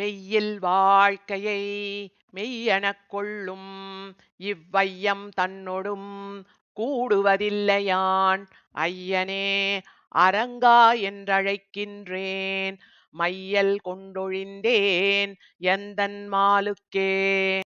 மெய்யில் வாழ்க்கையை மெய்யெனக் கொள்ளும் இவ்வையம் தன்னொடும் கூடுவதில்லையான் ஐயனே அரங்கா என்றழைக்கின்றேன் மையல் கொண்டொழிந்தேன் எந்தன் மாலுக்கே.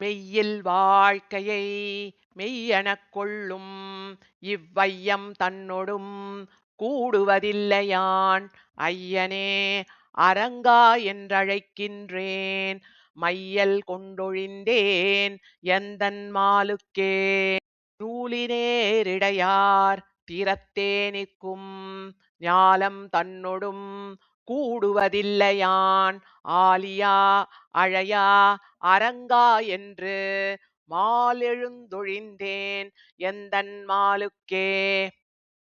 மெய்யில் வாழ்க்கையை மெய்யெனக் கொள்ளும் இவ்வையம் தன்னொடும் கூடுவதில்லையான் ஐயனே அரங்கா என்றழைக்கின்றேன் மையல் கொண்டொழிந்தேன் எந்தன் மாலுக்கே. நூலினேரிடையார் திறத்தே நிற்கும் ஞாலம் தன்னொடும் கூடுவதில்லையான் ஆலியா அழையா அரங்கா என்று மாலெழுந்தொழிந்தேன் எந்தன் மாலுக்கே.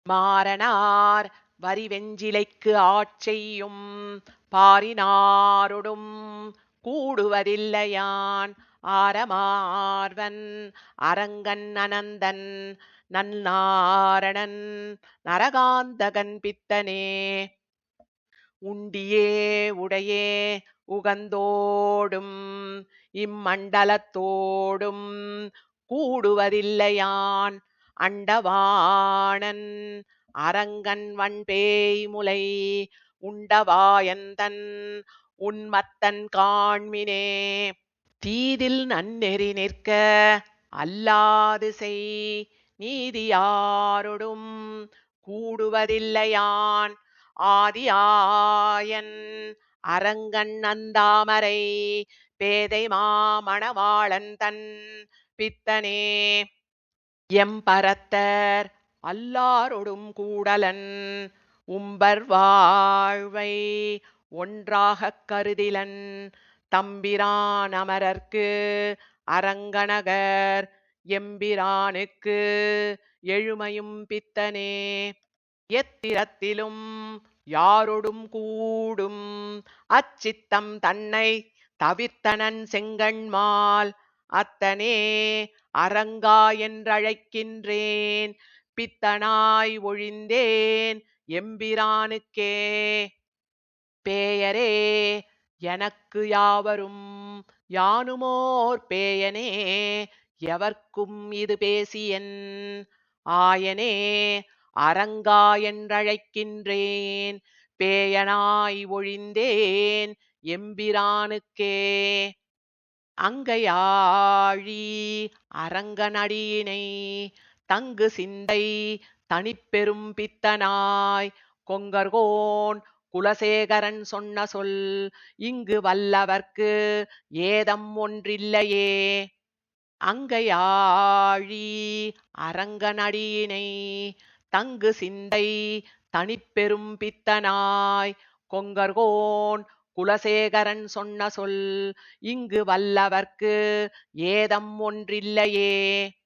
மாறனார் வரிவெஞ்சிலைக்கு ஆட்செய்யும் பாரினாரொடும் கூடுவதில்லையான் ஆரமார்வன் அரங்கன் அனந்தன் நன்னாரணன் நரகாந்தகன் பித்தனே. உண்டியே உடையே உகந்தோடும் இம்மண்டலத்தோடும் கூடுவதில்லையான் அண்டவாணன் அரங்கன் வன்பேய் முலை உண்டவாயந்தன் உன்மத்தன் காண்மினே. தீதில் நன்னெறி நிற்க அல்லாது செய் நீதியாரொடும் கூடுவதில்லையான் ஆதியாயன் அரங்கன் அந்தாமரை பேதை மாமணவாளன் தன் பித்தனே. எம்பரத்தர் அல்லாரொடும் கூடலன் உம்பர் வாழ்வை ஒன்றாகக் கருதிலன் தம்பிரான் அமரர்க்கு அரங்கநகர் எம்பிரானுக்கு எழுமையும் பித்தனே. எத்திரத்திலும் யாரொடும் கூடும் அச்சித்தம் தன்னை தவிர்த்தனன் செங்கண்மால் அத்தனே அரங்கா என்றழைக்கின்றேன் பித்தனாய் ஒழிந்தேன் எம்பிரானுக்கே. பேயரே எனக்கு யாவரும் யானுமோர் பேயனே எவர்க்கும் இது பேசியன் ஆயனே அரங்கா என்றழைக்கின்றேன் பேயனாய் ஒழிந்தேன் எம்பிரானுக்கே. அங்கையாழி அரங்கனடியினை தங்கு சிந்தை தனிப்பெரும் பித்தனாய் கொங்கர்கோன் குலசேகரன் சொன்ன சொல் இங்கு வல்லவர்க்கு ஏதம் ஒன்றில்லையே. அங்கையாழி அரங்கனடியினை தங்கு சிந்தை தனிப்பெரும் பித்தனாய் கொங்கர்கோன் குலசேகரன் சொன்ன சொல் இங்கு வல்லவர்க்கு ஏதம் ஒன்றில்லையே.